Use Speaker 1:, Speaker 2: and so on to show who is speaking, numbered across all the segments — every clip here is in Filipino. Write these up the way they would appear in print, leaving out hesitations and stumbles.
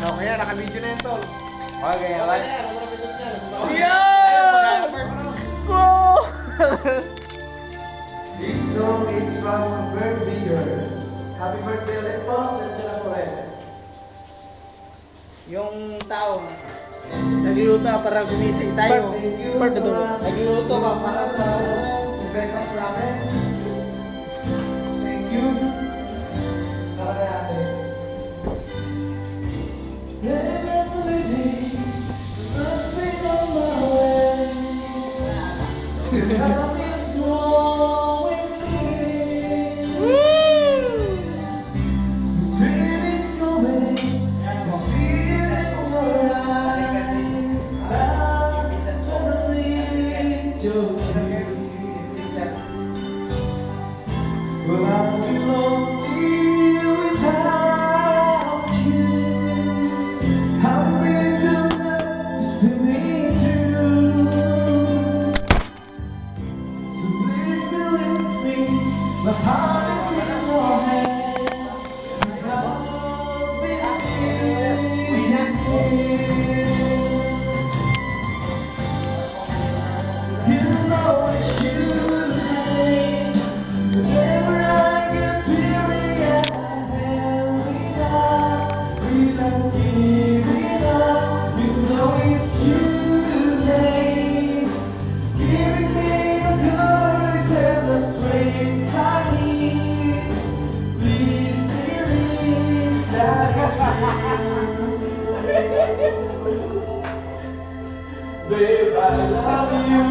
Speaker 1: Okay yan, naka-video na yan, tol. Okay,
Speaker 2: Okay.
Speaker 1: Yeah! Wow!
Speaker 2: This song is from a birthday girl. Happy birthday ulit po, Sergio Correa.
Speaker 3: Yung tao, nagluluto para gumising tayo. Nagluluto ka para sa
Speaker 2: breakfast namin. Thank you. Para kay ate. Must be on my way. Time is going clear. The train is coming. You see it in your eyes. I'm gonna need your tears. Well, I'll be lonely without you. I'm willing to be true. So please believe me, my heart is in your hands. I'll be easy. You know it's you. Whenever I get weary and I without giving up, you know it's too late. Giving me the colors and the strength I need. Please believe that it's true. Babe, I love you.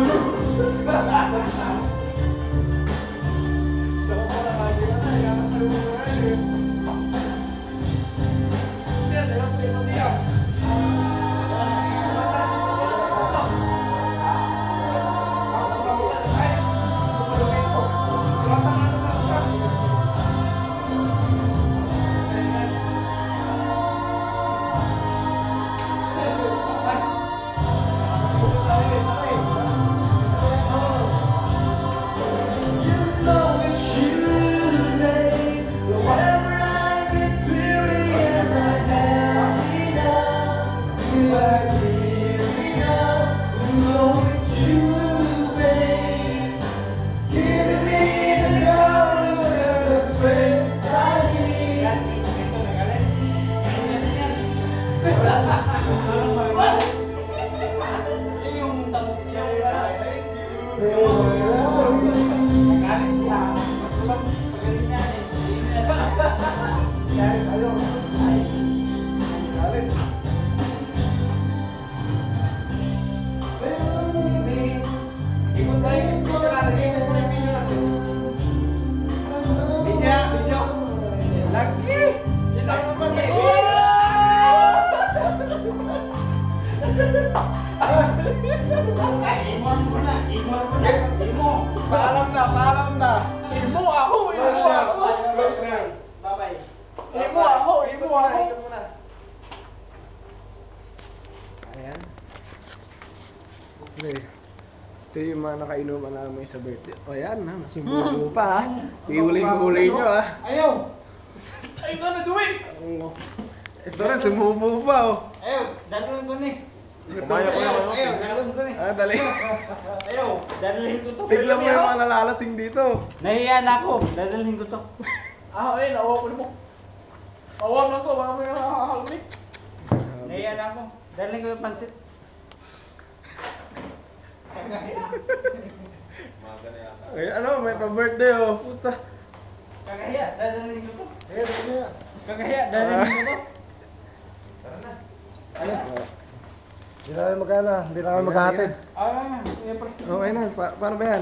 Speaker 2: Paalam na.
Speaker 1: Imo ako!
Speaker 2: Closer.
Speaker 3: Bye-bye.
Speaker 1: Imo ako!
Speaker 2: Ayan. Okay. Ito yung mga nakainuman namin sa birthday. O yan, ha? Nasimulo pa, ha? Iuling-uling nyo, ha?
Speaker 3: Ayaw!
Speaker 1: I'm gonna do it!
Speaker 2: Ito rin, sumubo pa, oh.
Speaker 3: Ayaw! Dadalhin ko ni.
Speaker 2: Ayaw.
Speaker 3: Dadalhin ko ni.
Speaker 2: Ah, dali.
Speaker 3: Ayaw! Dadalhin ko to.
Speaker 2: Tignan mo yung mga nalalasing dito.
Speaker 3: Nahiya na ako. Dadalhin ko to.
Speaker 1: Ayun, awa ko na mo. Awa na ko, baka may nakakalmik.
Speaker 3: Nahiya na ako. Dadalhin ko yung pansit.
Speaker 2: Ay, ano, may pa-birthday, oh. Puta.
Speaker 3: Kakahiya. Dadalhin ko to.
Speaker 2: Sige, sige.
Speaker 3: Kakahiya. Dadalhin ko to.
Speaker 2: Ano?
Speaker 4: Hindi na kami magkano, hindi na kami maghahatid.
Speaker 3: Ah, may person.
Speaker 2: Okay na, paano ba yan?